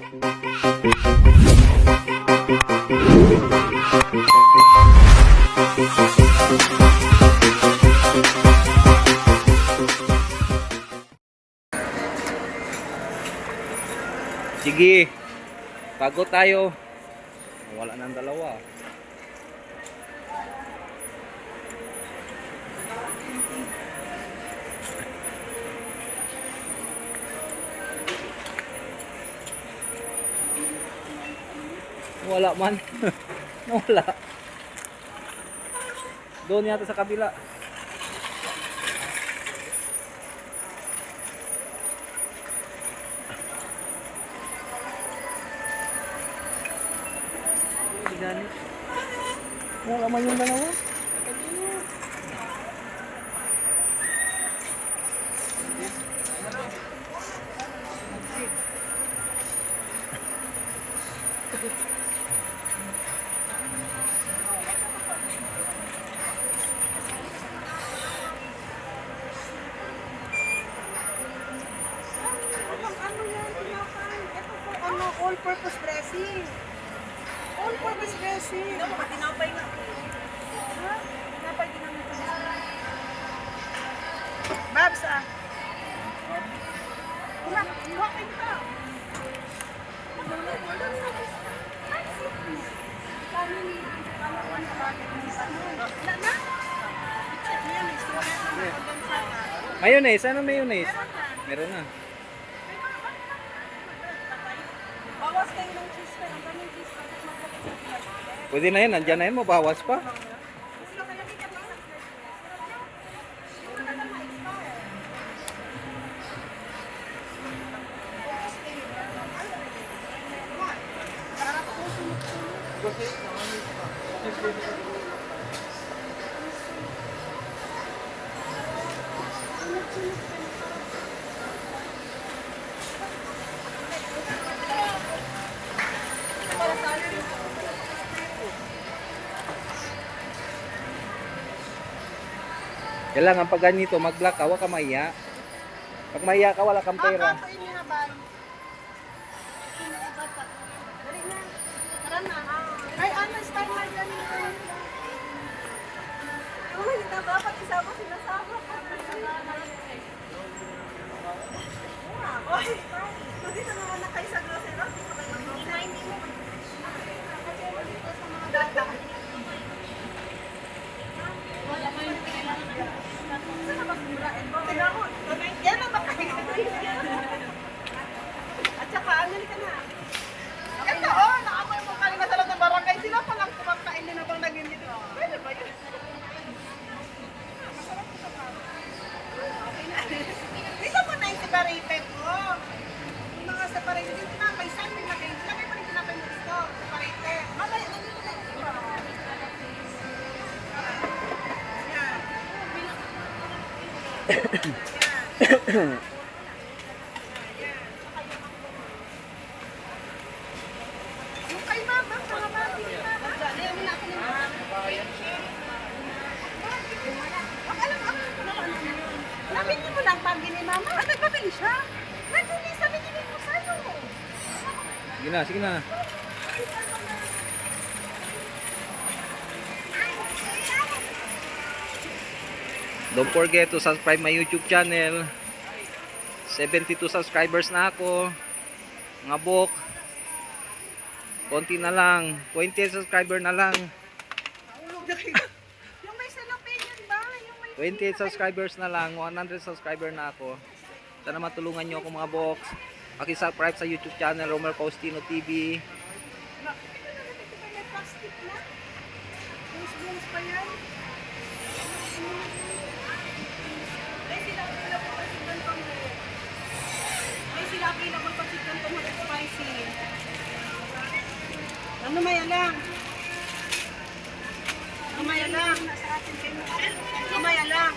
Sige, bago tayo. Wala nang dalawa. Wala man. Wala. Doon yata sa kabila. Wala man yung dalawa. All-purpose dressing. All-purpose dressing. Ito, mga tinapay nga. Ha? Tinapay din naman ito. Babs, ah. Wala, okay ka. Mayonnaise, ano mayonnaise? Meron na. Bawas kayo ng cheese pa. Ang daming cheese pa. Pwede na yan, nandyan na yan, mabawas pa. Kailangan pag ganito, mag-black ka, wala ka maiya. Pag maiya ka, wala kang pera. Ay, ano, style na ganito. Uy, dapat isama sinasama. Uy, dito naman na kayo sa grocery. Hindi mo. Yan ang makain. At saka, ano ka na? Ito, naamoy mo kanina sa loob ng barangay. Sila pa lang kumakain din habang naging dito. Pwede ba yun? Masarap ko sa parang. Okay na. Dito mo na yung separated mo. Yung mga separated, yung tinapay, saan mo ilagay? Ilagay mo rin tinapay mo dito. Separated. Mamaya, nandito na yung iba. Yan. Yung kay mama, mga mati ni mama. Ayaw mo na ako ng mama. Alam ako naman yun. Nabili mo lang pagi ni mama. Ay, nagpapili siya. Nagpapili sa binili mo sa'yo. Sige na, sige na. Don't forget to subscribe my YouTube channel. 72 subscribers na ako. Mga bok. Konti na lang. 20 subscriber na lang. Yung may salamin yun ba? Yung may 28 subscribers na lang. 100 subscriber na ako. Sana matulungan nyo ako mga box. Paki-subscribe sa YouTube channel Romel Faustino TV. may plastic na. Booms pa yan. Spicy. Ano maya lang? Mamaya lang. Mamaya lang.